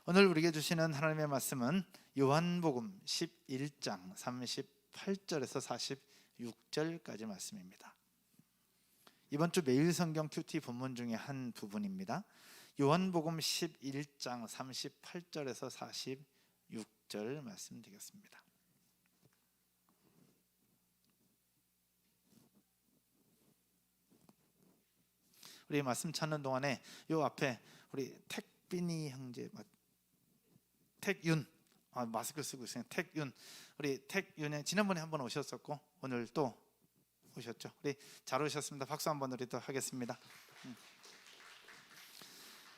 오늘 우리에게 주시는 하나님의 말씀은 요한복음 11장 38절에서 46절까지 말씀입니다. 이번 주 매일 성경 큐티 본문 중에 한 부분입니다. 요한복음 11장 38절에서 46절 말씀드리겠습니다. 우리 말씀 찾는 동안에 요 앞에 우리 택빈이 형제, 택윤, 마스크 쓰고 있어요. 택윤, 우리 택윤이 지난번에 한번 오셨었고 오늘 또 오셨죠. 우리 잘 오셨습니다. 박수 한번 드리도록 하겠습니다.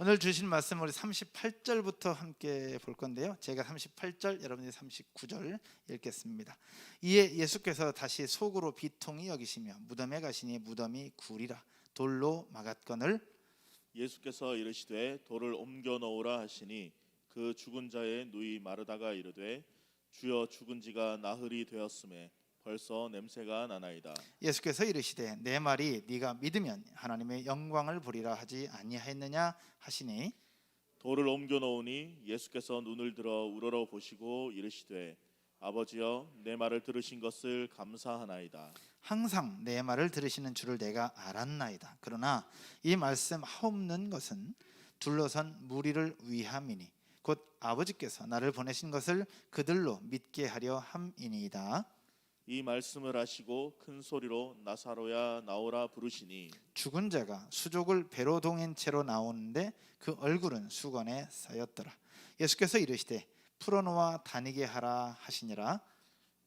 오늘 주신 말씀 우리 38절부터 함께 볼 건데요. 제가 38절, 여러분이 39절 읽겠습니다. 이에 예수께서 다시 속으로 비통히 여기시며 무덤에 가시니 무덤이 굴이라 돌로 막았거늘 예수께서 이르시되 돌을 옮겨 놓으라 하시니 그 죽은 자의 누이 마르다가 이르되 주여 죽은 지가 나흘이 되었음에 벌써 냄새가 나나이다. 예수께서 이르시되 내 말이 네가 믿으면 하나님의 영광을 보리라 하지 아니하였느냐 하시니 돌을 옮겨 놓으니 예수께서 눈을 들어 우러러 보시고 이르시되 아버지여 내 말을 들으신 것을 감사하나이다. 항상 내 말을 들으시는 줄을 내가 알았나이다. 그러나 이 말씀 하옵는 것은 둘러선 무리를 위함이니 곧 아버지께서 나를 보내신 것을 그들로 믿게 하려 함이니이다. 이 말씀을 하시고 큰 소리로 나사로야 나오라 부르시니 죽은 자가 수족을 배로 동인 채로 나오는데 그 얼굴은 수건에 쌓였더라. 예수께서 이르시되 풀어놓아 다니게 하라 하시니라.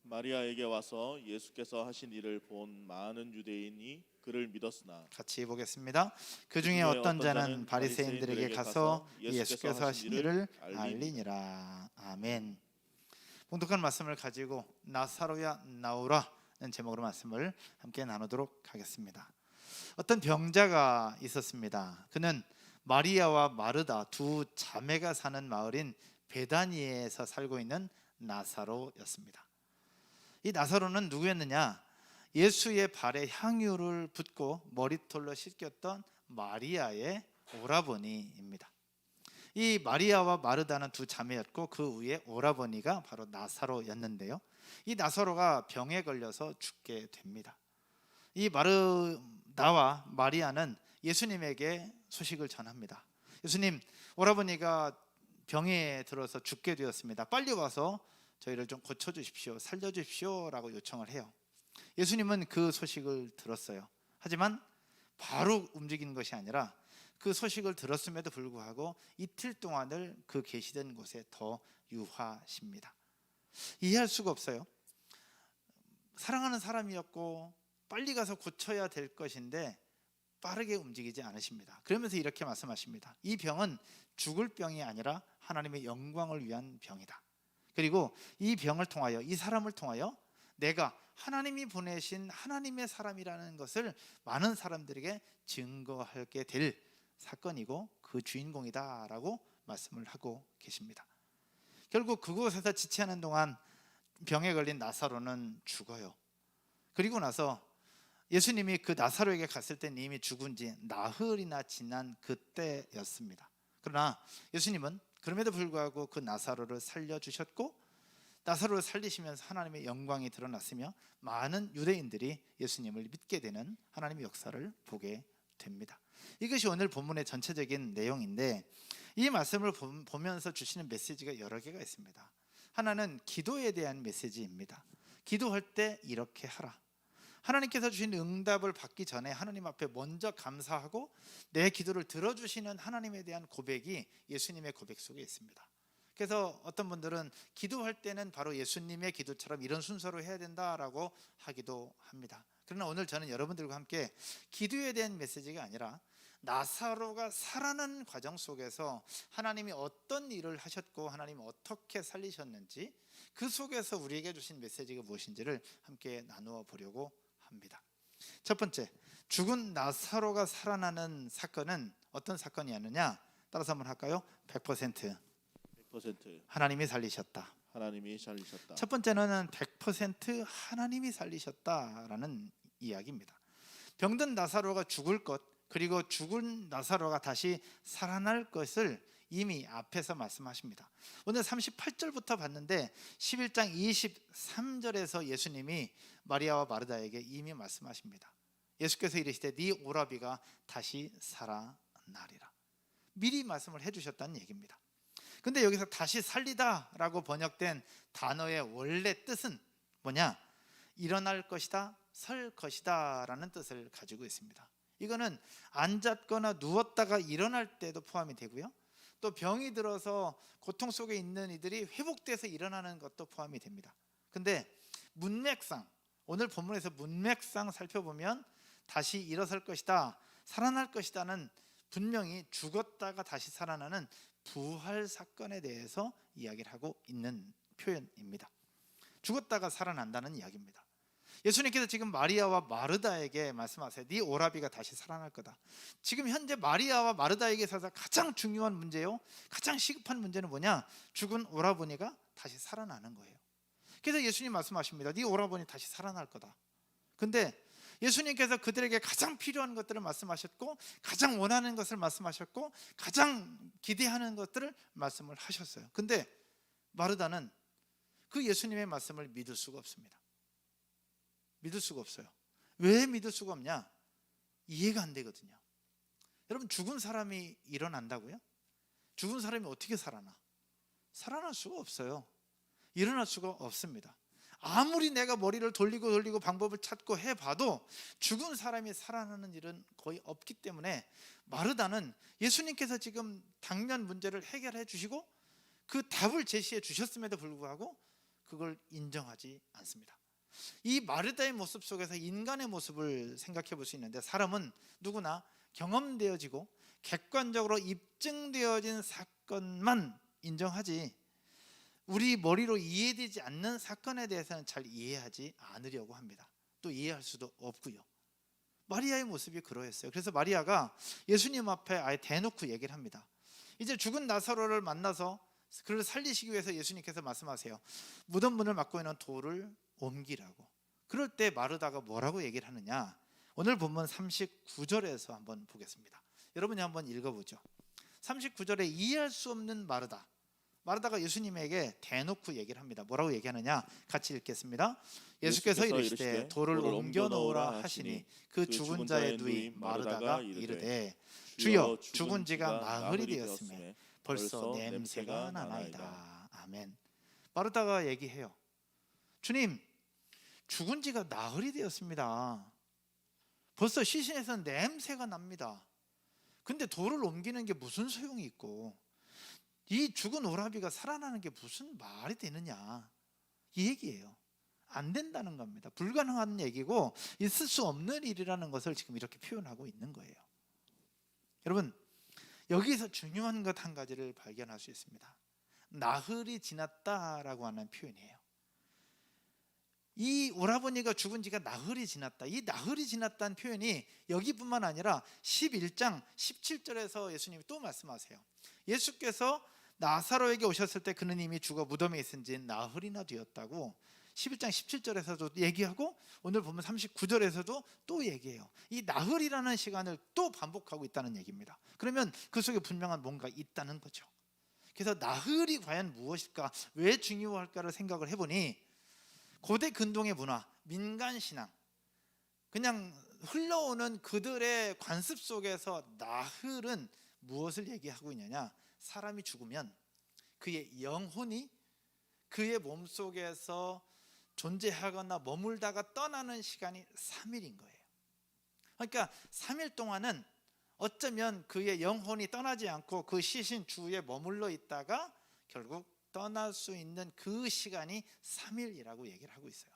마리아에게 와서 예수께서 하신 일을 본 많은 유대인이 그를 믿었으나 같이 보겠습니다. 그 중에 어떤 자는 바리새인들에게 가서 예수께서 하신 일을 알리니라. 아멘. 봉독한 말씀을 가지고 나사로야 나오라는 제목으로 말씀을 함께 나누도록 하겠습니다. 어떤 병자가 있었습니다. 그는 마리아와 마르다 두 자매가 사는 마을인 베다니에서 살고 있는 나사로였습니다. 이 나사로는 누구였느냐? 예수의 발에 향유를 붓고 머리털로 씻겼던 마리아의 오라버니입니다. 이 마리아와 마르다는 두 자매였고 그 위에 오라버니가 바로 나사로였는데요. 이 나사로가 병에 걸려서 죽게 됩니다. 이 마르다와 마리아는 예수님에게 소식을 전합니다. 예수님, 오라버니가 병에 들어서 죽게 되었습니다. 빨리 와서 저희를 좀 고쳐주십시오, 살려주십시오 라고 요청을 해요. 예수님은 그 소식을 들었어요. 하지만 바로 움직이는 것이 아니라 그 소식을 들었음에도 불구하고 이틀 동안을 그 계시던 곳에 더 유하십니다. 이해할 수가 없어요. 사랑하는 사람이었고 빨리 가서 고쳐야 될 것인데 빠르게 움직이지 않으십니다. 그러면서 이렇게 말씀하십니다. 이 병은 죽을 병이 아니라 하나님의 영광을 위한 병이다. 그리고 이 병을 통하여, 이 사람을 통하여 내가 하나님이 보내신 하나님의 사람이라는 것을 많은 사람들에게 증거하게 될 사건이고 그 주인공이다 라고 말씀을 하고 계십니다. 결국 그곳에서 지체하는 동안 병에 걸린 나사로는 죽어요. 그리고 나서 예수님이 그 나사로에게 갔을 때 이미 죽은 지 나흘이나 지난 그때였습니다. 그러나 예수님은 그럼에도 불구하고 그 나사로를 살려주셨고 나사로를 살리시면서 하나님의 영광이 드러났으며 많은 유대인들이 예수님을 믿게 되는 하나님의 역사를 보게 됩니다. 이것이 오늘 본문의 전체적인 내용인데 이 말씀을 보면서 주시는 메시지가 여러 개가 있습니다. 하나는 기도에 대한 메시지입니다. 기도할 때 이렇게 하라. 하나님께서 주신 응답을 받기 전에 하나님 앞에 먼저 감사하고 내 기도를 들어주시는 하나님에 대한 고백이 예수님의 고백 속에 있습니다. 그래서 어떤 분들은 기도할 때는 바로 예수님의 기도처럼 이런 순서로 해야 된다라고 하기도 합니다. 그러나 오늘 저는 여러분들과 함께 기도에 대한 메시지가 아니라 나사로가 살아나는 과정 속에서 하나님이 어떤 일을 하셨고 하나님이 어떻게 살리셨는지 그 속에서 우리에게 주신 메시지가 무엇인지를 함께 나누어 보려고 합니다. 첫 번째, 죽은 나사로가 살아나는 사건은 어떤 사건이었느냐? 따라서 한번 할까요? 100% 하나님이 살리셨다. 하나님이 살리셨다. 첫 번째는 100% 하나님이 살리셨다라는 이야기입니다. 병든 나사로가 죽을 것, 그리고 죽은 나사로가 다시 살아날 것을 이미 앞에서 말씀하십니다. 오늘 38절부터 봤는데 11장 23절에서 예수님이 마리아와 마르다에게 이미 말씀하십니다. 예수께서 이르시되 네 오라비가 다시 살아나리라. 미리 말씀을 해주셨다는 얘기입니다. 근데 여기서 다시 살리다 라고 번역된 단어의 원래 뜻은 뭐냐? 일어날 것이다, 설 것이다 라는 뜻을 가지고 있습니다. 이거는 앉았거나 누웠다가 일어날 때도 포함이 되고요, 또 병이 들어서 고통 속에 있는 이들이 회복돼서 일어나는 것도 포함이 됩니다. 근데 문맥상, 오늘 본문에서 문맥상 살펴보면 다시 일어설 것이다, 살아날 것이다는 분명히 죽었다가 다시 살아나는 부활 사건에 대해서 이야기를 하고 있는 표현입니다. 죽었다가 살아난다는 이야기입니다. 예수님께서 지금 마리아와 마르다에게 말씀하세요. 네 오라비가 다시 살아날 거다. 지금 현재 마리아와 마르다에게 있어서 가장 중요한 문제요, 가장 시급한 문제는 뭐냐? 죽은 오라버니가 다시 살아나는 거예요. 그래서 예수님 말씀하십니다. 네 오라버니 다시 살아날 거다. 근데 예수님께서 그들에게 가장 필요한 것들을 말씀하셨고, 가장 원하는 것을 말씀하셨고, 가장 기대하는 것들을 말씀을 하셨어요. 근데 마르다는 그 예수님의 말씀을 믿을 수가 없습니다. 믿을 수가 없어요. 왜 믿을 수가 없냐? 이해가 안 되거든요. 여러분, 죽은 사람이 일어난다고요? 죽은 사람이 어떻게 살아나? 살아날 수가 없어요. 일어날 수가 없습니다. 아무리 내가 머리를 돌리고 방법을 찾고 해봐도 죽은 사람이 살아나는 일은 거의 없기 때문에 마르다는 예수님께서 지금 당면 문제를 해결해 주시고 그 답을 제시해 주셨음에도 불구하고 그걸 인정하지 않습니다. 이 마르다의 모습 속에서 인간의 모습을 생각해 볼 수 있는데, 사람은 누구나 경험되어지고 객관적으로 입증되어진 사건만 인정하지 우리 머리로 이해되지 않는 사건에 대해서는 잘 이해하지 않으려고 합니다. 또 이해할 수도 없고요. 마리아의 모습이 그러했어요. 그래서 마리아가 예수님 앞에 아예 대놓고 얘기를 합니다. 이제 죽은 나사로를 만나서 그를 살리시기 위해서 예수님께서 말씀하세요. 무덤 문을 막고 있는 돌을 옮기라고. 그럴 때 마르다가 뭐라고 얘기를 하느냐? 오늘 본문 39절에서 한번 보겠습니다. 여러분이 한번 읽어보죠. 39절에 이해할 수 없는 마르다가 예수님에게 대놓고 얘기를 합니다. 뭐라고 얘기하느냐? 같이 읽겠습니다. 예수께서 이르시되 돌을 옮겨 놓으라 하시니 그 죽은 자의 누이 마르다가 이르되 주여, 죽은 지가 나흘이 되었음에 벌써 냄새가 나나이다. 아멘. 마르다가 얘기해요. 주님, 죽은 지가 나흘이 되었습니다. 벌써 시신에서 냄새가 납니다. 근데 돌을 옮기는 게 무슨 소용이 있고 이 죽은 오라비가 살아나는 게 무슨 말이 되느냐, 이 얘기예요. 안 된다는 겁니다. 불가능한 얘기고 있을 수 없는 일이라는 것을 지금 이렇게 표현하고 있는 거예요. 여러분, 여기서 중요한 것 한 가지를 발견할 수 있습니다. 나흘이 지났다라고 하는 표현이에요. 이 오라버니가 죽은 지가 나흘이 지났다. 이 나흘이 지났다는 표현이 여기뿐만 아니라 11장 17절에서 예수님이 또 말씀하세요. 예수께서 나사로에게 오셨을 때 그는 이미 죽어 무덤에 있은 지 나흘이나 되었다고 11장 17절에서도 얘기하고 오늘 보면 39절에서도 또 얘기해요. 이 나흘이라는 시간을 또 반복하고 있다는 얘기입니다. 그러면 그 속에 분명한 뭔가 있다는 거죠. 그래서 나흘이 과연 무엇일까, 왜 중요할까를 생각을 해보니 고대 근동의 문화, 민간신앙, 그냥 흘러오는 그들의 관습 속에서 나흘은 무엇을 얘기하고 있느냐? 사람이 죽으면 그의 영혼이 그의 몸속에서 존재하거나 머물다가 떠나는 시간이 3일인 거예요. 그러니까 3일 동안은 어쩌면 그의 영혼이 떠나지 않고 그 시신 주위에 머물러 있다가 결국 떠날 수 있는 그 시간이 3일이라고 얘기를 하고 있어요.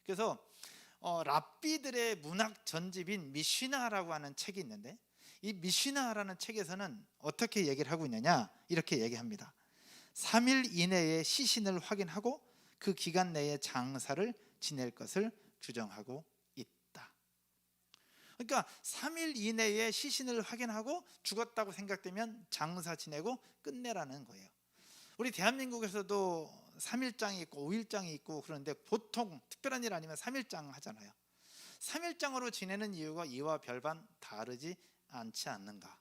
그래서 랍비들의 문학 전집인 미시나라고 하는 책이 있는데, 이 미시나라는 책에서는 어떻게 얘기를 하고 있느냐, 이렇게 얘기합니다. 3일 이내에 시신을 확인하고 그 기간 내에 장사를 지낼 것을 규정하고 있다. 그러니까 3일 이내에 시신을 확인하고 죽었다고 생각되면 장사 지내고 끝내라는 거예요. 우리 대한민국에서도 3일장이 있고 5일장이 있고 그런데 보통 특별한 일 아니면 3일장 하잖아요. 3일장으로 지내는 이유가 이와 별반 다르지 않지 않는가?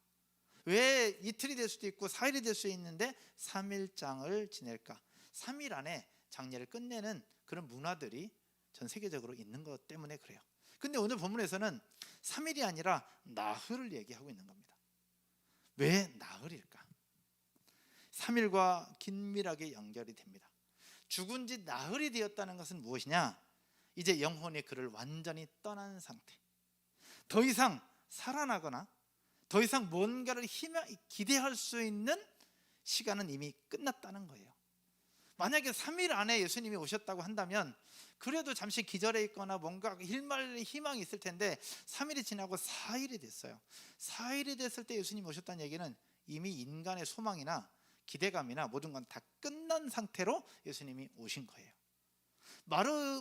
왜 이틀이 될 수도 있고 4일이 될 수 있는데 3일장을 지낼까? 3일 안에 장례를 끝내는 그런 문화들이 전 세계적으로 있는 것 때문에 그래요. 근데 오늘 본문에서는 3일이 아니라 나흘을 얘기하고 있는 겁니다. 왜 나흘일까? 3일과 긴밀하게 연결이 됩니다. 죽은 지 나흘이 되었다는 것은 무엇이냐? 이제 영혼이 그를 완전히 떠난 상태. 더 이상 살아나거나 더 이상 뭔가를 기대할 수 있는 시간은 이미 끝났다는 거예요. 만약에 3일 안에 예수님이 오셨다고 한다면 그래도 잠시 기절해 있거나 뭔가 일말의 희망이 있을 텐데 3일이 지나고 4일이 됐어요. 4일이 됐을 때 예수님이 오셨다는 얘기는 이미 인간의 소망이나 기대감이나 모든 건 다 끝난 상태로 예수님이 오신 거예요.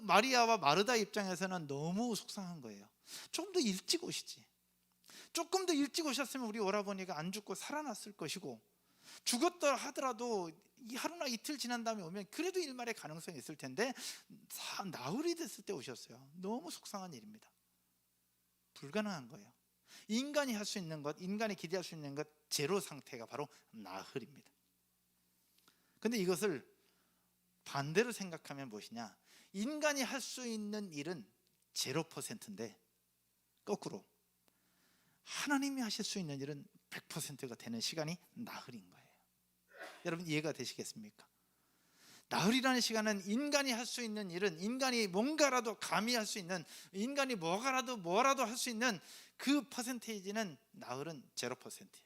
마리아와 마르다 입장에서는 너무 속상한 거예요. 조금 더 일찍 오시지. 조금 더 일찍 오셨으면 우리 오라버니가 안 죽고 살아났을 것이고, 죽었다 하더라도 하루나 이틀 지난 다음에 오면 그래도 일말의 가능성이 있을 텐데 나흘이 됐을 때 오셨어요. 너무 속상한 일입니다. 불가능한 거예요. 인간이 할 수 있는 것, 인간이 기대할 수 있는 것 제로 상태가 바로 나흘입니다. 근데 이것을 반대로 생각하면 무엇이냐? 인간이 할 수 있는 일은 0%인데 거꾸로 하나님이 하실 수 있는 일은 100%가 되는 시간이 나흘인 거예요. 여러분 이해가 되시겠습니까? 나흘이라는 시간은 인간이 할 수 있는 일은, 인간이 뭔가라도 감히 할 수 있는, 인간이 뭐라도 할 수 있는 그 퍼센테이지는 나흘은 0%예요.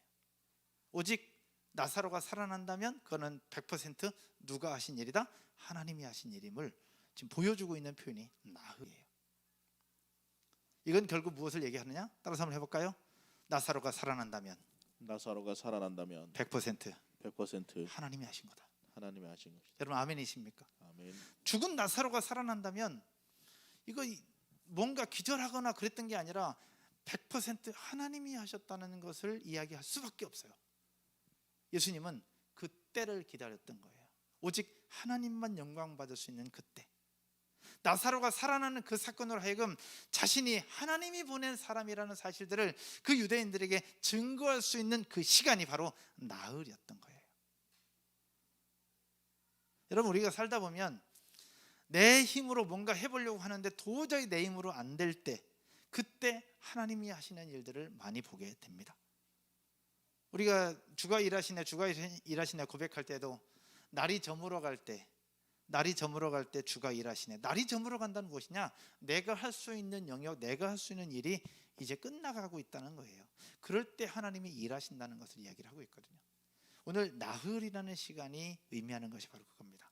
오직 나사로가 살아난다면 그거는 100% 누가 하신 일이다? 하나님이 하신 일임을 지금 보여주고 있는 표현이 나흘이에요. 이건 결국 무엇을 얘기하느냐? 따라서 한번 해볼까요? 나사로가 살아난다면 100% 하나님이 하신 거다. 하나님이 하신 것이다. 여러분 아멘이십니까? 아멘. 죽은 나사로가 살아난다면 이거 뭔가 기절하거나 그랬던 게 아니라 100% 하나님이 하셨다는 것을 이야기할 수밖에 없어요. 예수님은 그 때를 기다렸던 거예요. 오직 하나님만 영광 받을 수 있는 그때, 나사로가 살아나는 그 사건으로 하여금 자신이 하나님이 보낸 사람이라는 사실들을 그 유대인들에게 증거할 수 있는 그 시간이 바로 나흘이었던 거예요. 여러분 우리가 살다 보면 내 힘으로 뭔가 해보려고 하는데 도저히 내 힘으로 안 될 때, 그때 하나님이 하시는 일들을 많이 보게 됩니다. 우리가 주가 일하시네 고백할 때도 날이 저물어 갈 때 주가 일하시네. 날이 저물어 간다는 무엇이냐? 내가 할 수 있는 영역, 내가 할 수 있는 일이 이제 끝나가고 있다는 거예요. 그럴 때 하나님이 일하신다는 것을 이야기를 하고 있거든요. 오늘 나흘이라는 시간이 의미하는 것이 바로 그겁니다.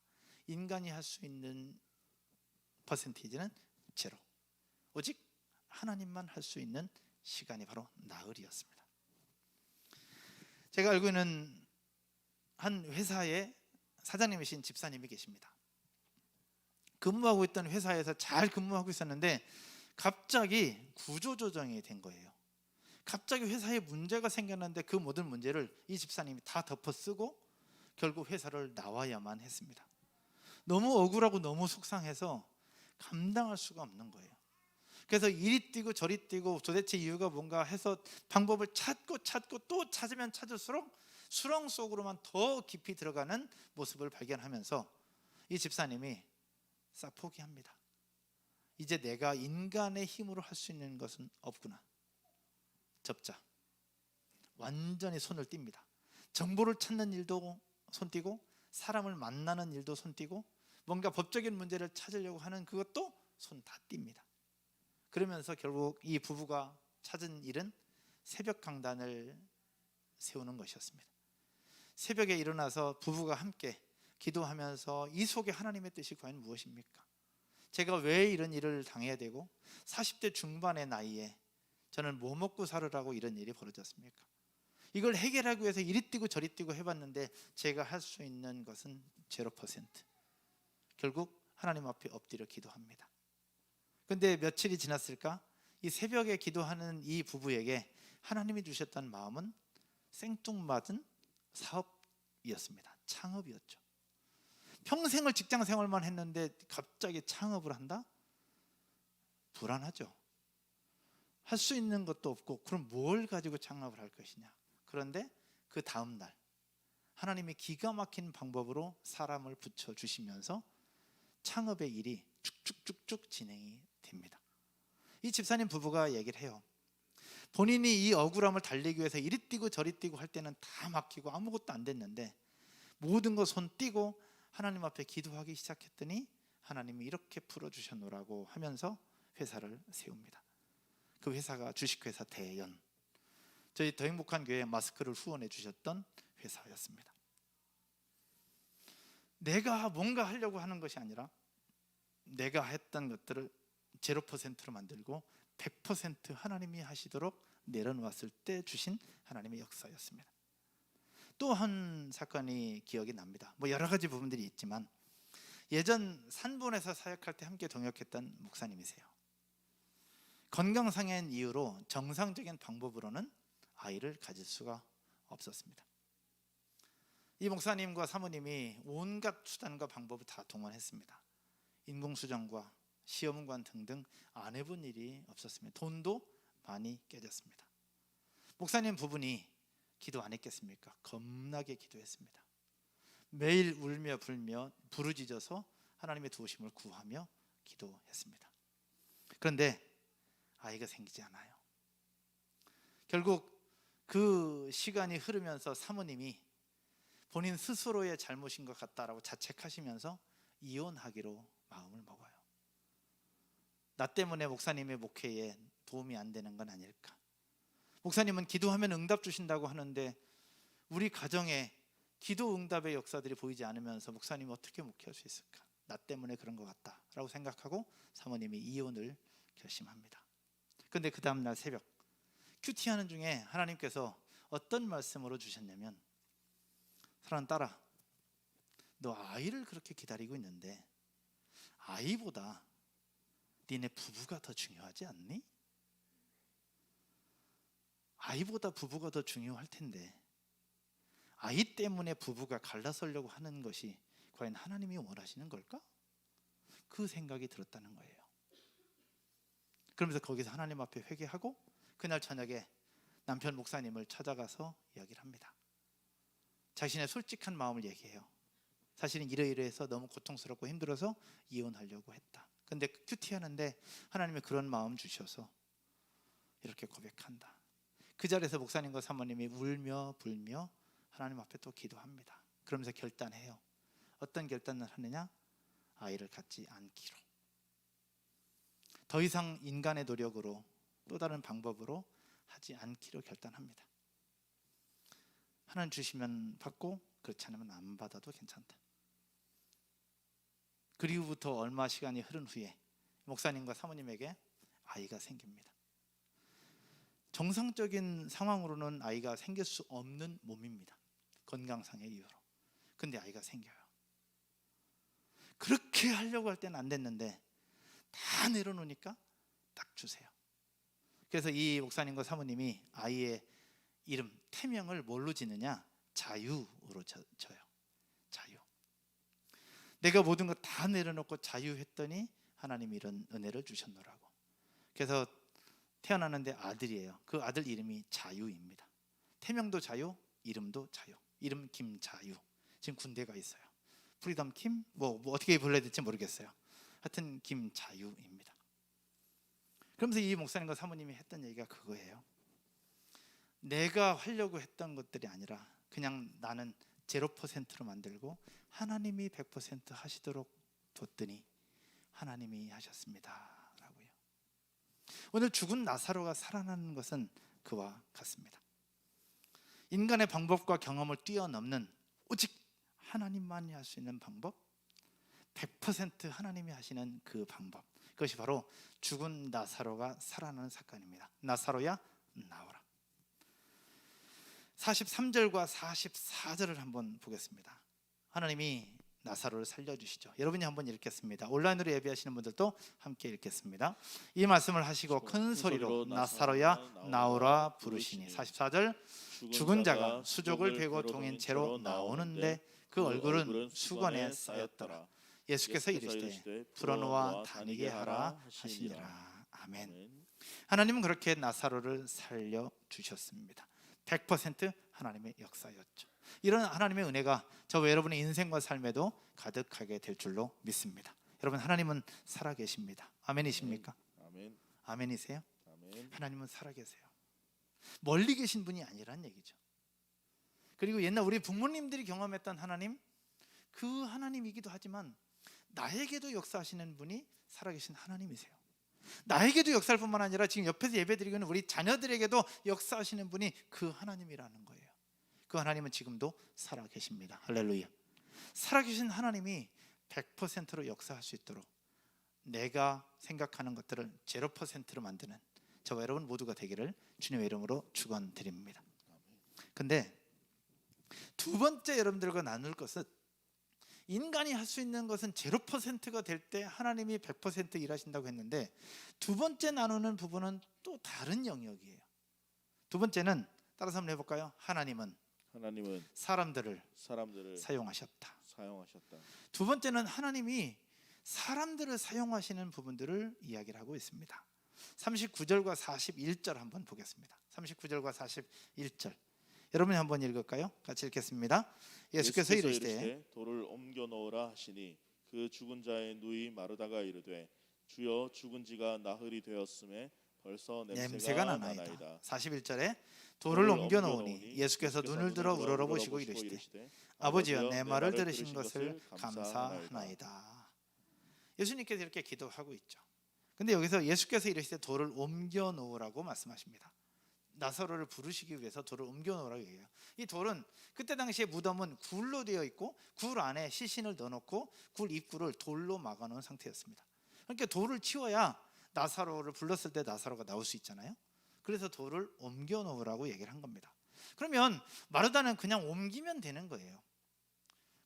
인간이 할 수 있는 퍼센티지는 0. 오직 하나님만 할 수 있는 시간이 바로 나흘이었습니다. 제가 알고 있는 한 회사에 사장님이신 집사님이 계십니다. 근무하고 있던 회사에서 잘 근무하고 있었는데 갑자기 구조조정이 된 거예요. 갑자기 회사에 문제가 생겼는데 그 모든 문제를 이 집사님이 다 덮어쓰고 결국 회사를 나와야만 했습니다. 너무 억울하고 너무 속상해서 감당할 수가 없는 거예요. 그래서 이리 뛰고 저리 뛰고 도대체 이유가 뭔가 해서 방법을 찾고 또 찾으면 찾을수록 수렁 속으로만 더 깊이 들어가는 모습을 발견하면서 이 집사님이 싹 포기합니다. 이제 내가 인간의 힘으로 할 수 있는 것은 없구나. 접자. 완전히 손을 띱니다. 정보를 찾는 일도 손 띄고 사람을 만나는 일도 손 띄고 뭔가 법적인 문제를 찾으려고 하는 그것도 손 다 띱니다. 그러면서 결국 이 부부가 찾은 일은 새벽 강단을 세우는 것이었습니다. 새벽에 일어나서 부부가 함께 기도하면서 이 속에 하나님의 뜻이 과연 무엇입니까? 제가 왜 이런 일을 당해야 되고 40대 중반의 나이에 저는 뭐 먹고 살으라고 이런 일이 벌어졌습니까? 이걸 해결하기 위해서 이리 뛰고 저리 뛰고 해봤는데 제가 할 수 있는 것은 0%. 결국 하나님 앞에 엎드려 기도합니다. 근데 며칠이 지났을까? 이 새벽에 기도하는 이 부부에게 하나님이 주셨던 마음은 생뚱맞은 사업이었습니다. 창업이었죠. 평생을 직장 생활만 했는데 갑자기 창업을 한다? 불안하죠. 할 수 있는 것도 없고 그럼 뭘 가지고 창업을 할 것이냐? 그런데 그 다음 날 하나님이 기가 막힌 방법으로 사람을 붙여주시면서 창업의 일이 쭉쭉쭉쭉 진행이 됩니다. 이 집사님 부부가 얘기를 해요. 본인이 이 억울함을 달래기 위해서 이리 뛰고 저리 뛰고 할 때는 다 막히고 아무것도 안 됐는데 모든 거 손 띄고 하나님 앞에 기도하기 시작했더니 하나님이 이렇게 풀어주셨노라고 하면서 회사를 세웁니다. 그 회사가 주식회사 대연, 저희 더 행복한 교회 마스크를 후원해 주셨던 회사였습니다. 내가 뭔가 하려고 하는 것이 아니라 내가 했던 것들을 0%로 만들고 100% 하나님이 하시도록 내려놓았을 때 주신 하나님의 역사였습니다. 또 한 사건이 기억이 납니다. 뭐 여러 가지 부분들이 있지만 예전 산본에서 사역할 때 함께 동역했던 목사님이세요. 건강상의 이유로 정상적인 방법으로는 아이를 가질 수가 없었습니다. 이 목사님과 사모님이 온갖 수단과 방법을 다 동원했습니다. 인공수정과 시험관 등등 안 해본 일이 없었습니다. 돈도 많이 깨졌습니다. 목사님 부분이 기도 안 했겠습니까? 겁나게 기도했습니다. 매일 울며 불며 부르짖어서 하나님의 도우심을 구하며 기도했습니다. 그런데 아이가 생기지 않아요. 결국 그 시간이 흐르면서 사모님이 본인 스스로의 잘못인 것 같다라고 자책하시면서 이혼하기로 마음을 먹어요. 나 때문에 목사님의 목회에 도움이 안 되는 건 아닐까? 목사님은 기도하면 응답 주신다고 하는데 우리 가정에 기도 응답의 역사들이 보이지 않으면서 목사님이 어떻게 목회할 수 있을까? 나 때문에 그런 것 같다라고 생각하고 사모님이 이혼을 결심합니다. 그런데 그 다음 날 새벽 큐티하는 중에 하나님께서 어떤 말씀으로 주셨냐면, 사랑하는 딸아, 너 아이를 그렇게 기다리고 있는데 아이보다 니네 부부가 더 중요하지 않니? 아이보다 부부가 더 중요할 텐데 아이 때문에 부부가 갈라서려고 하는 것이 과연 하나님이 원하시는 걸까? 그 생각이 들었다는 거예요. 그러면서 거기서 하나님 앞에 회개하고 그날 저녁에 남편 목사님을 찾아가서 이야기를 합니다. 자신의 솔직한 마음을 얘기해요. 사실은 이러이러해서 너무 고통스럽고 힘들어서 이혼하려고 했다. 근데 큐티하는데 하나님이 그런 마음 주셔서 이렇게 고백한다. 그 자리에서 목사님과 사모님이 울며 불며 하나님 앞에 또 기도합니다. 그러면서 결단해요. 어떤 결단을 하느냐? 아이를 갖지 않기로. 더 이상 인간의 노력으로 또 다른 방법으로 하지 않기로 결단합니다. 하나님 주시면 받고 그렇지 않으면 안 받아도 괜찮다. 그리고부터 얼마 시간이 흐른 후에 목사님과 사모님에게 아이가 생깁니다. 정상적인 상황으로는 아이가 생길 수 없는 몸입니다. 건강상의 이유로. 근데 아이가 생겨요. 그렇게 하려고 할 때는 안 됐는데 다 내려놓으니까 딱 주세요. 그래서 이 목사님과 사모님이 아이의 이름, 태명을 뭘로 짓느냐? 자유로 져요. 자유. 내가 모든 거 다 내려놓고 자유했더니 하나님이 이런 은혜를 주셨노라고. 그래서 태어나는데 아들이에요. 그 아들 이름이 자유입니다. 태명도 자유, 이름도 자유. 이름 김자유. 지금 군대가 있어요. 프리덤 킴? 뭐 어떻게 불러야 될지 모르겠어요. 하여튼 김자유입니다. 그러면서 이 목사님과 사모님이 했던 얘기가 그거예요. 내가 하려고 했던 것들이 아니라 그냥 나는 0%로 만들고 하나님이 100% 하시도록 뒀더니 하나님이 하셨습니다 라고요. 오늘 죽은 나사로가 살아나는 것은 그와 같습니다. 인간의 방법과 경험을 뛰어넘는 오직 하나님만이 할 수 있는 방법, 100% 하나님이 하시는 그 방법, 그것이 바로 죽은 나사로가 살아나는 사건입니다. 나사로야 나오라. 43절과 44절을 한번 보겠습니다. 하나님이 나사로를 살려주시죠. 여러분이 한번 읽겠습니다. 온라인으로 예배하시는 분들도 함께 읽겠습니다. 이 말씀을 하시고 큰 소리로 나사로야 나오라 부르시니. 44절, 죽은 자가 수족을 베고 동인 채로 나오는데 그 얼굴은 수건에 쌓였더라. 예수께서 이르시되 풀어놓아 다니게 하라 하시니라. 아멘. 하나님은 그렇게 나사로를 살려주셨습니다. 100% 하나님의 역사였죠. 이런 하나님의 은혜가 저와 여러분의 인생과 삶에도 가득하게 될 줄로 믿습니다. 여러분, 하나님은 살아계십니다. 아멘이십니까? 아멘. 아멘이세요? 아멘. 하나님은 살아계세요. 멀리 계신 분이 아니란 얘기죠. 그리고 옛날 우리 부모님들이 경험했던 하나님, 그 하나님이기도 하지만 나에게도 역사하시는 분이 살아계신 하나님이세요. 나에게도 역사할 뿐만 아니라 지금 옆에서 예배드리고 있는 우리 자녀들에게도 역사하시는 분이 그 하나님이라는 거예요. 그 하나님은 지금도 살아계십니다. 할렐루야. 살아계신 하나님이 100%로 역사할 수 있도록 내가 생각하는 것들을 0%로 만드는 저와 여러분 모두가 되기를 주님의 이름으로 축원드립니다. 근데 두 번째 여러분들과 나눌 것은, 인간이 할 수 있는 것은 0%가 될 때 하나님이 100% 일하신다고 했는데, 두 번째 나누는 부분은 또 다른 영역이에요. 두 번째는 따라서 한번 해볼까요? 하나님은 사람들을 사용하셨다. 두 번째는 하나님이 사람들을 사용하시는 부분들을 이야기를 하고 있습니다. 39절과 41절 한번 보겠습니다. 39절과 41절 여러분이 한번 읽을까요? 같이 읽겠습니다. 예수께서 이르시되 돌을 옮겨 놓으라 하시니 그 죽은 자의 누이 마르다가 이르되 주여 죽은 지가 나흘이 되었음에 벌써 냄새가 나나이다. 41절에 돌을 옮겨 놓으니 예수께서 눈을 들어 우러러보시고 이르시되 아버지여 내 말을 들으신 것을 감사하나이다. 예수님께서 이렇게 기도하고 있죠. 근데 여기서 예수께서 이르시되 돌을 옮겨 놓으라고 말씀하십니다. 나사로를 부르시기 위해서 돌을 옮겨 놓으라고 얘기해요. 이 돌은 그때 당시에 무덤은 굴로 되어 있고 굴 안에 시신을 넣어놓고 굴 입구를 돌로 막아놓은 상태였습니다. 그러니까 돌을 치워야 나사로를 불렀을 때 나사로가 나올 수 있잖아요. 그래서 돌을 옮겨 놓으라고 얘기를 한 겁니다. 그러면 마르다는 그냥 옮기면 되는 거예요.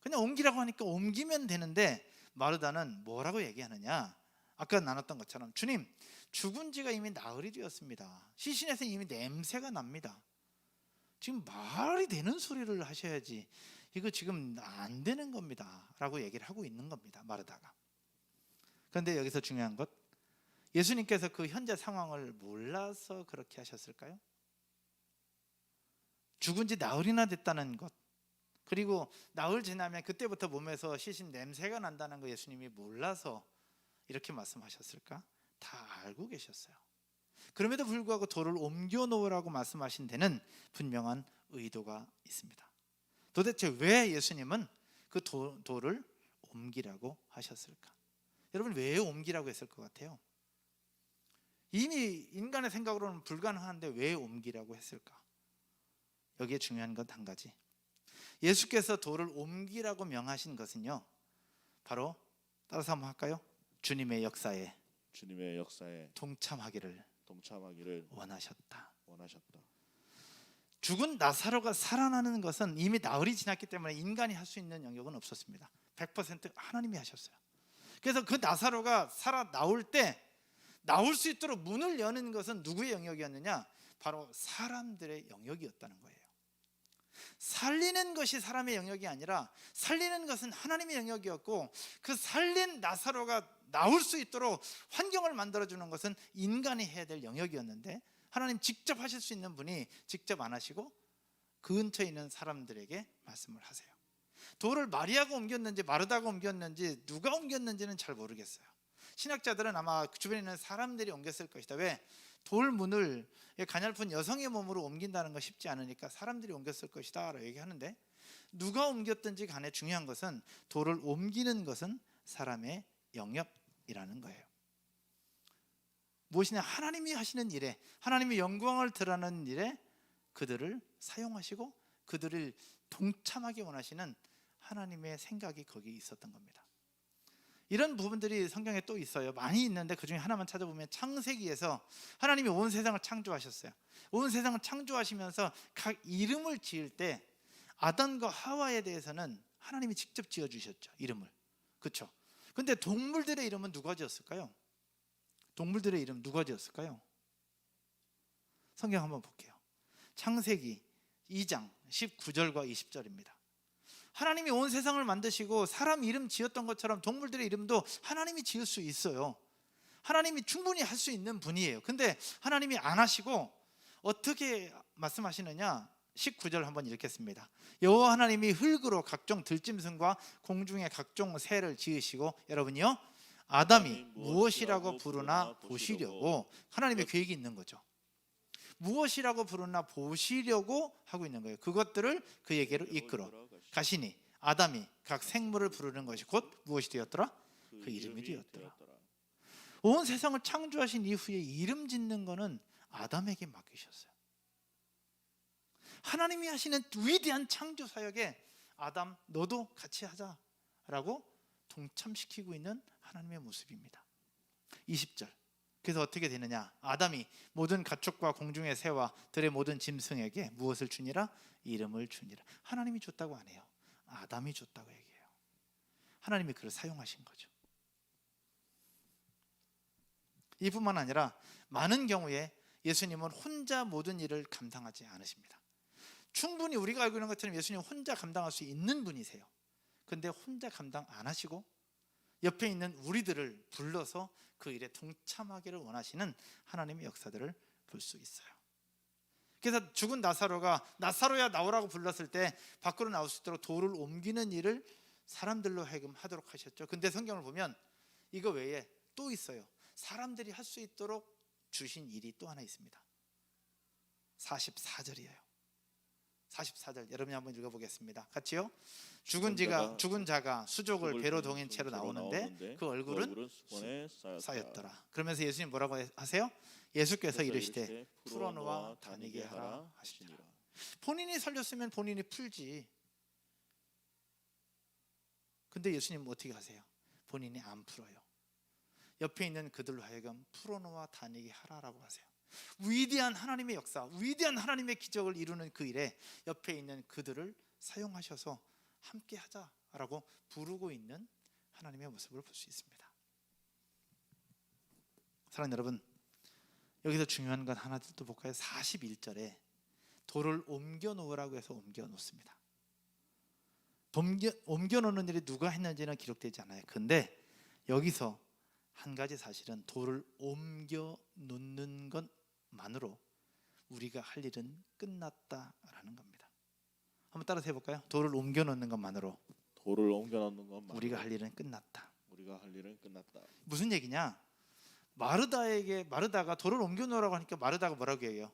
그냥 옮기라고 하니까 옮기면 되는데, 마르다는 뭐라고 얘기하느냐, 아까 나눴던 것처럼 주님, 죽은 지가 이미 나흘이 되었습니다. 시신에서 이미 냄새가 납니다. 지금 말이 되는 소리를 하셔야지, 이거 지금 안 되는 겁니다 라고 얘기를 하고 있는 겁니다, 마르다가. 그런데 여기서 중요한 것, 예수님께서 그 현재 상황을 몰라서 그렇게 하셨을까요? 죽은 지 나흘이나 됐다는 것, 그리고 나흘 지나면 그때부터 몸에서 시신 냄새가 난다는 거 예수님이 몰라서 이렇게 말씀하셨을까? 다 알고 계셨어요. 그럼에도 불구하고 돌을 옮겨 놓으라고 말씀하신 데는 분명한 의도가 있습니다. 도대체 왜 예수님은 그 돌을 옮기라고 하셨을까? 여러분, 왜 옮기라고 했을 것 같아요? 이미 인간의 생각으로는 불가능한데 왜 옮기라고 했을까? 여기에 중요한 건 한 가지, 예수께서 돌을 옮기라고 명하신 것은요, 바로 따라서 한번 할까요? 주님의 역사에 동참하기를 원하셨다. 죽은 나사로가 살아나는 것은 이미 나흘이 지났기 때문에 인간이 할 수 있는 영역은 없었습니다. 100% 하나님이 하셨어요. 그래서 그 나사로가 살아 나올 때 나올 수 있도록 문을 여는 것은 누구의 영역이었느냐? 바로 사람들의 영역이었다는 거예요. 살리는 것이 사람의 영역이 아니라 살리는 것은 하나님의 영역이었고, 그 살린 나사로가 나올 수 있도록 환경을 만들어주는 것은 인간이 해야 될 영역이었는데, 하나님 직접 하실 수 있는 분이 직접 안 하시고 그 근처에 있는 사람들에게 말씀을 하세요. 돌을 마리아가 옮겼는지 마르다가 옮겼는지 누가 옮겼는지는 잘 모르겠어요. 신학자들은 아마 주변에 있는 사람들이 옮겼을 것이다. 왜? 돌문을 가냘픈 여성의 몸으로 옮긴다는 거 쉽지 않으니까 사람들이 옮겼을 것이다 라고 얘기하는데, 누가 옮겼든지 간에 중요한 것은 돌을 옮기는 것은 사람의 영역이라는 거예요. 무엇이냐? 하나님이 하시는 일에, 하나님의 영광을 드러내는 일에 그들을 사용하시고 그들을 동참하게 원하시는 하나님의 생각이 거기에 있었던 겁니다. 이런 부분들이 성경에 또 있어요. 많이 있는데 그 중에 하나만 찾아보면 창세기에서 하나님이 온 세상을 창조하셨어요. 온 세상을 창조하시면서 각 이름을 지을 때 아담과 하와에 대해서는 하나님이 직접 지어주셨죠, 이름을. 그렇죠? 근데 동물들의 이름은 누가 지었을까요? 동물들의 이름 누가 지었을까요? 성경 한번 볼게요. 창세기 2장 19절과 20절입니다. 하나님이 온 세상을 만드시고 사람 이름 지었던 것처럼 동물들의 이름도 하나님이 지을 수 있어요. 하나님이 충분히 할 수 있는 분이에요. 근데 하나님이 안 하시고 어떻게 말씀하시느냐? 19절 한번 읽겠습니다. 여호와 하나님이 흙으로 각종 들짐승과 공중의 각종 새를 지으시고, 여러분이요, 아담이 무엇이라고 부르나 보시려고. 하나님의 계획이 있는 거죠. 무엇이라고 부르나 보시려고 하고 있는 거예요. 그것들을 그에게로 이끌어 가시니 아담이 각 생물을 부르는 것이 곧 무엇이 되었더라? 그 이름이 되었더라. 온 세상을 창조하신 이후에 이름 짓는 거는 아담에게 맡기셨어요. 하나님이 하시는 위대한 창조 사역에 아담 너도 같이 하자라고 동참시키고 있는 하나님의 모습입니다. 20절. 그래서 어떻게 되느냐? 아담이 모든 가축과 공중의 새와 들의 모든 짐승에게 무엇을 주니라? 이름을 주니라. 하나님이 줬다고 안 해요. 아담이 줬다고 얘기해요. 하나님이 그를 사용하신 거죠. 이뿐만 아니라 많은 경우에 예수님은 혼자 모든 일을 감당하지 않으십니다. 충분히 우리가 알고 있는 것처럼 예수님 혼자 감당할 수 있는 분이세요. 근데 혼자 감당 안 하시고 옆에 있는 우리들을 불러서 그 일에 동참하기를 원하시는 하나님의 역사들을 볼 수 있어요. 그래서 죽은 나사로가 나사로야 나오라고 불렀을 때 밖으로 나올 수 있도록 돌을 옮기는 일을 사람들로 하여금 하도록 하셨죠. 근데 성경을 보면 이거 외에 또 있어요. 사람들이 할 수 있도록 주신 일이 또 하나 있습니다. 44절이에요. 44절 여러분이 한번 읽어보겠습니다. 같이요. 죽은 자가 수족을 배로 동인 채로 나오는데 그 얼굴은 수건에 쌓였더라. 그러면서 예수님 뭐라고 하세요? 예수께서 이르시되 풀어놓아 다니게 하라 하시니라. 본인이 살렸으면 본인이 풀지. 근데 예수님 어떻게 하세요? 본인이 안 풀어요. 옆에 있는 그들로 하여금 풀어놓아 다니게 하라라고 하세요. 위대한 하나님의 역사, 위대한 하나님의 기적을 이루는 그 일에 옆에 있는 그들을 사용하셔서 함께 하자라고 부르고 있는 하나님의 모습을 볼 수 있습니다. 사랑하는 여러분, 여기서 중요한 건 하나 또 볼까요? 41절에 돌을 옮겨 놓으라고 해서 옮겨 놓습니다. 옮겨 놓는 일이 누가 했는지는 기록되지 않아요. 근데 여기서 한 가지 사실은 돌을 옮겨 놓는 것만으로 우리가 할 일은 끝났다라는 겁니다. 한번 따라서 해볼까요? 돌을 옮겨 놓는 것만으로 우리가 할 일은 끝났다. 무슨 얘기냐? 마르다가 돌을 옮겨 놓으라고 하니까 마르다가 뭐라고 해요?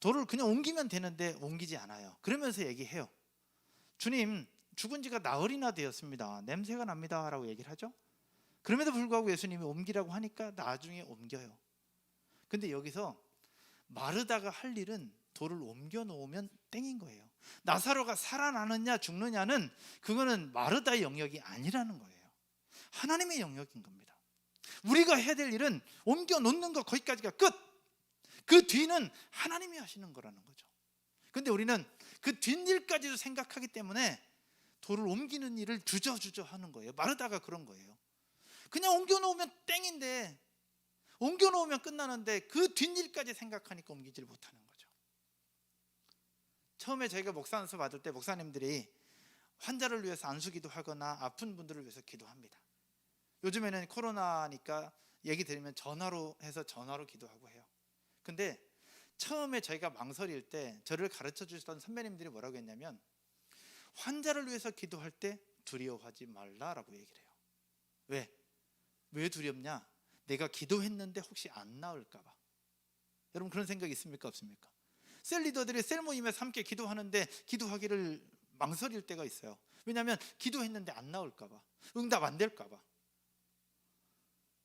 돌을 그냥 옮기면 되는데 옮기지 않아요. 그러면서 얘기해요. 주님, 죽은 지가 나흘이나 되었습니다. 냄새가 납니다 라고 얘기를 하죠. 그럼에도 불구하고 예수님이 옮기라고 하니까 나중에 옮겨요. 근데 여기서 마르다가 할 일은 돌을 옮겨 놓으면 땡인 거예요. 나사로가 살아나느냐 죽느냐는 그거는 마르다의 영역이 아니라는 거예요. 하나님의 영역인 겁니다. 우리가 해야 될 일은 옮겨 놓는 거, 거기까지가 끝. 그 뒤는 하나님이 하시는 거라는 거죠. 근데 우리는 그 뒷일까지도 생각하기 때문에 돌을 옮기는 일을 주저주저 하는 거예요. 마르다가 그런 거예요. 그냥 옮겨 놓으면 땡인데, 옮겨 놓으면 끝나는데 그 뒷일까지 생각하니까 옮기질 못하는 거죠. 처음에 저희가 목사 안수 받을 때 목사님들이 환자를 위해서 안수기도 하거나 아픈 분들을 위해서 기도합니다. 요즘에는 코로나니까 얘기 드리면 전화로 해서 전화로 기도하고 해요. 근데 처음에 저희가 망설일 때 저를 가르쳐 주셨던 선배님들이 뭐라고 했냐면, 환자를 위해서 기도할 때 두려워하지 말라라고 얘기를 해요. 왜 두렵냐? 내가 기도했는데 혹시 안 나을까 봐. 여러분 그런 생각 있습니까? 없습니까? 셀 리더들이 셀 모임에서 함께 기도하는데 기도하기를 망설일 때가 있어요. 왜냐하면 기도했는데 안 나올까 봐, 응답 안 될까 봐.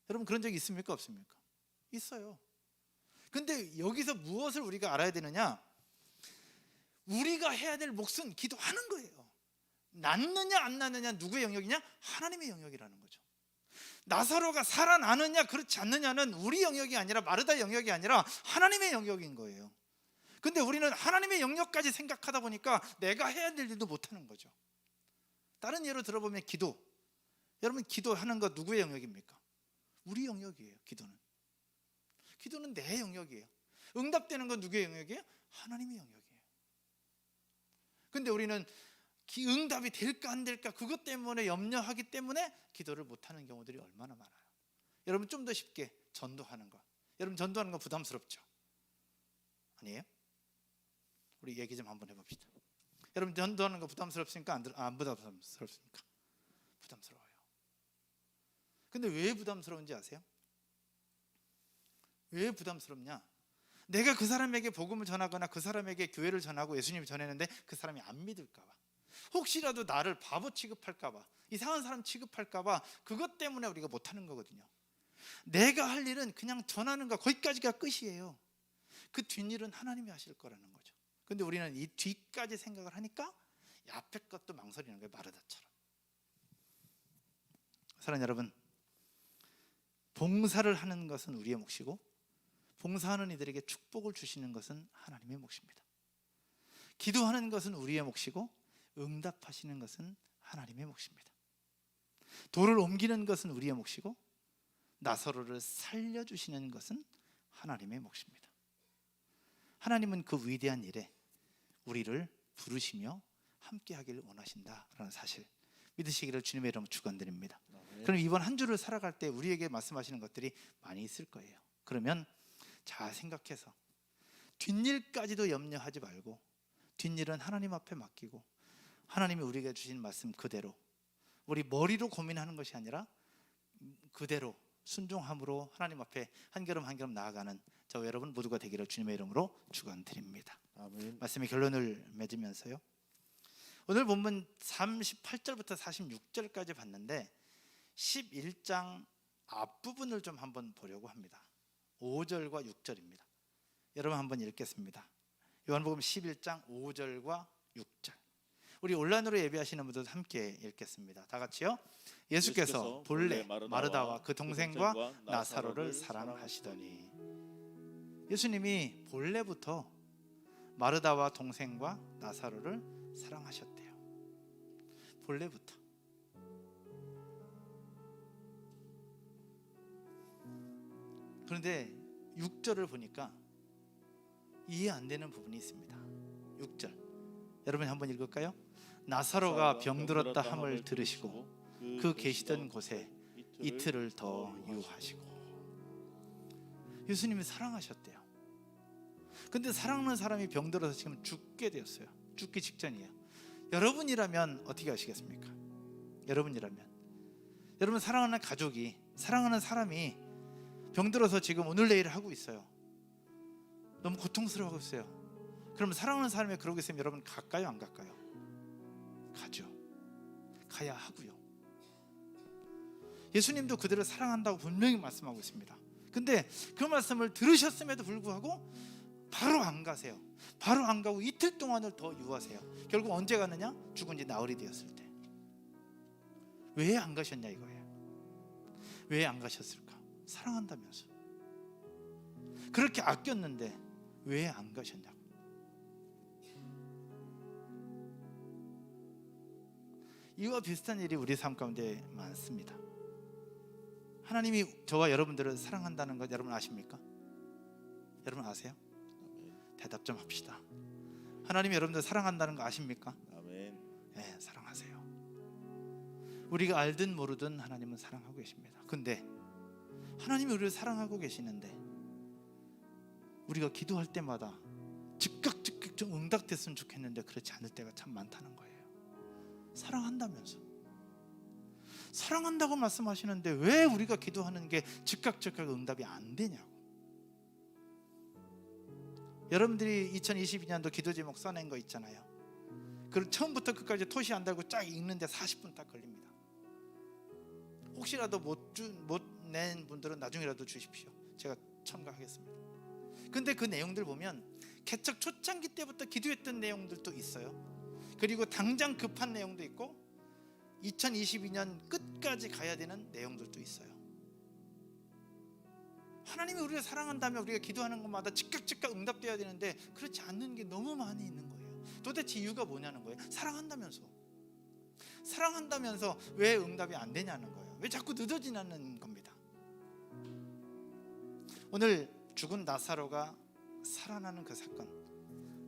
여러분 그런 적 있습니까? 없습니까? 있어요. 근데 여기서 무엇을 우리가 알아야 되느냐? 우리가 해야 될 몫은 기도하는 거예요. 낫느냐 안 낫느냐 누구의 영역이냐? 하나님의 영역이라는 거죠. 나사로가 살아나느냐 그렇지 않느냐는 우리 영역이 아니라 마르다의 영역이 아니라 하나님의 영역인 거예요. 근데 우리는 하나님의 영역까지 생각하다 보니까 내가 해야 될 일도 못하는 거죠. 다른 예로 들어보면 기도. 여러분 기도하는 거 누구의 영역입니까? 우리 영역이에요. 기도는 내 영역이에요. 응답되는 건 누구의 영역이에요? 하나님의 영역이에요. 근데 우리는 응답이 될까 안 될까 그것 때문에 염려하기 때문에 기도를 못하는 경우들이 얼마나 많아요. 여러분 좀 더 쉽게 전도하는 거. 여러분 전도하는 거 부담스럽죠? 아니에요? 우리 얘기 좀 한번 해봅시다. 여러분 전도하는 거 부담스럽습니까? 안 부담스럽습니까? 부담스러워요. 근데 왜 부담스러운지 아세요? 왜 부담스럽냐? 내가 그 사람에게 복음을 전하거나 그 사람에게 교회를 전하고 예수님을 전했는데 그 사람이 안 믿을까 봐, 혹시라도 나를 바보 취급할까 봐, 이상한 사람 취급할까 봐, 그것 때문에 우리가 못하는 거거든요. 내가 할 일은 그냥 전하는 거, 거기까지가 끝이에요. 그 뒷일은 하나님이 하실 거라는 거죠. 근데 우리는 이 뒤까지 생각을 하니까 이 앞에 것도 망설이는 거예요. 마르다처럼. 사랑하는 여러분, 봉사를 하는 것은 우리의 몫이고 봉사하는 이들에게 축복을 주시는 것은 하나님의 몫입니다. 기도하는 것은 우리의 몫이고 응답하시는 것은 하나님의 몫입니다. 돌을 옮기는 것은 우리의 몫이고 나사로를 살려주시는 것은 하나님의 몫입니다. 하나님은 그 위대한 일에 우리를 부르시며 함께하기를 원하신다라는 사실 믿으시기를 주님의 이름으로 축원드립니다. 그럼 이번 한 주를 살아갈 때 우리에게 말씀하시는 것들이 많이 있을 거예요. 그러면 잘 생각해서 뒷일까지도 염려하지 말고 뒷일은 하나님 앞에 맡기고 하나님이 우리에게 주신 말씀 그대로, 우리 머리로 고민하는 것이 아니라 그대로 순종함으로 하나님 앞에 한 걸음 한 걸음 나아가는 저와 여러분 모두가 되기를 주님의 이름으로 축원드립니다. 아멘. 말씀의 결론을 맺으면서요, 오늘 본문 38절부터 46절까지 봤는데 11장 앞부분을 좀 한번 보려고 합니다. 5절과 6절입니다. 여러분 한번 읽겠습니다. 요한복음 11장 5절과 6절. 우리 온라인으로 예배하시는 분들 함께 읽겠습니다. 다 같이요. 예수께서 본래 마르다와 그 동생과 나사로를 사랑하시더니. 예수님이 본래부터 마르다와 동생과 나사로를 사랑하셨대요. 본래부터. 그런데 6절을 보니까 이해 안 되는 부분이 있습니다. 6절 여러분 한번 읽을까요? 나사로가 병들었다 함을 들으시고 그 계시던 곳에 이틀을 더 유하시고. 예수님이 사랑하셨대요. 근데 사랑하는 사람이 병들어서 지금 죽게 되었어요. 죽기 직전이에요. 여러분이라면 어떻게 하시겠습니까? 여러분이라면, 여러분 사랑하는 가족이, 사랑하는 사람이 병들어서 지금 오늘 내일 하고 있어요. 너무 고통스러워하고 있어요. 그럼 사랑하는 사람이 그러고 있으면 여러분 갈까요, 안 갈까요? 가죠. 가야 하고요. 예수님도 그들을 사랑한다고 분명히 말씀하고 있습니다. 근데 그 말씀을 들으셨음에도 불구하고 바로 안 가세요. 바로 안 가고 이틀 동안을 더 유하세요. 결국 언제 가느냐? 죽은 지 나흘이 되었을 때. 왜 안 가셨냐 이거예요. 왜 안 가셨을까? 사랑한다면서. 그렇게 아꼈는데 왜 안 가셨냐고. 이와 비슷한 일이 우리 삶 가운데 많습니다. 하나님이 저와 여러분들을 사랑한다는 것 여러분 아십니까? 여러분 아세요? 대답 좀 합시다. 하나님이 여러분들 사랑한다는 거 아십니까? 아멘. 네, 사랑하세요. 우리가 알든 모르든 하나님은 사랑하고 계십니다. 근데 하나님이 우리를 사랑하고 계시는데 우리가 기도할 때마다 즉각 좀 응답됐으면 좋겠는데 그렇지 않을 때가 참 많다는 거예요. 사랑한다면서, 사랑한다고 말씀하시는데 왜 우리가 기도하는 게 즉각 응답이 안 되냐고. 여러분들이 2022년도 기도 제목 써낸 거 있잖아요. 그 처음부터 끝까지 토시 안 달고 쫙 읽는데 40분 딱 걸립니다. 혹시라도 못 낸 분들은 나중이라도 주십시오. 제가 첨가하겠습니다. 근데 그 내용들 보면 개척 초창기 때부터 기도했던 내용들도 있어요. 그리고 당장 급한 내용도 있고 2022년 끝까지 가야 되는 내용들도 있어요. 하나님이 우리를 사랑한다면 우리가 기도하는 것마다 즉각 응답돼야 되는데 그렇지 않는 게 너무 많이 있는 거예요. 도대체 이유가 뭐냐는 거예요. 사랑한다면서 왜 응답이 안 되냐는 거예요. 왜 자꾸 늦어지냐는 겁니다. 오늘 죽은 나사로가 살아나는 그 사건,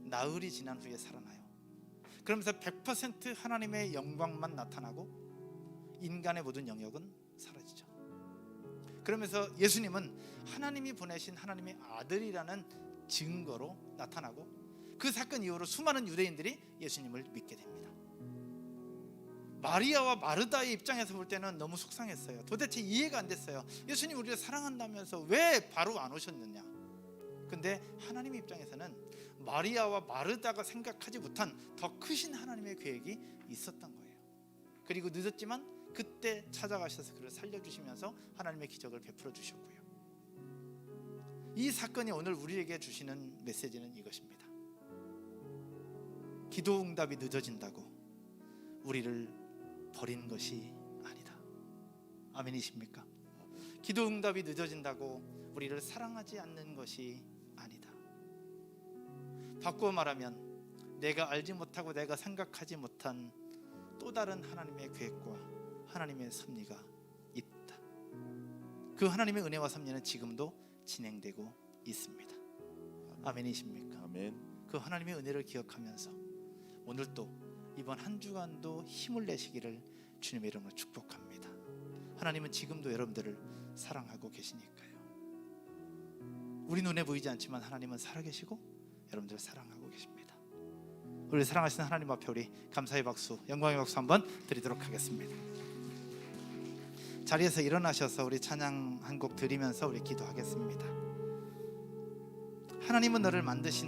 나흘이 지난 후에 살아나요. 그러면서 100% 하나님의 영광만 나타나고 인간의 모든 영역은 사라지죠. 그러면서 예수님은 하나님이 보내신 하나님의 아들이라는 증거로 나타나고 그 사건 이후로 수많은 유대인들이 예수님을 믿게 됩니다. 마리아와 마르다의 입장에서 볼 때는 너무 속상했어요. 도대체 이해가 안 됐어요. 예수님 우리를 사랑한다면서 왜 바로 안 오셨느냐. 근데 하나님의 입장에서는 마리아와 마르다가 생각하지 못한 더 크신 하나님의 계획이 있었던 거예요. 그리고 늦었지만 그때 찾아가셔서 그를 살려주시면서 하나님의 기적을 베풀어 주셨고요. 이 사건이 오늘 우리에게 주시는 메시지는 이것입니다. 기도 응답이 늦어진다고 우리를 버린 것이 아니다. 아멘이십니까? 기도 응답이 늦어진다고 우리를 사랑하지 않는 것이 아니다. 바꾸어 말하면 내가 알지 못하고 내가 생각하지 못한 또 다른 하나님의 계획과 하나님의 섭리가 있다. 그 하나님의 은혜와 섭리는 지금도 진행되고 있습니다. 아멘이십니까? 아멘. 그 하나님의 은혜를 기억하면서 오늘도 이번 한 주간도 힘을 내시기를 주님의 이름으로 축복합니다. 하나님은 지금도 여러분들을 사랑하고 계시니까요. 우리 눈에 보이지 않지만 하나님은 살아계시고 여러분들을 사랑하고 계십니다. 우리 사랑하시는 하나님 앞에 우리 감사의 박수, 영광의 박수 한번 드리도록 하겠습니다. 자리에서 일어나셔서 우리 찬양 한 곡 드리면서 우리 기도하겠습니다. 하나님은 너를 만드신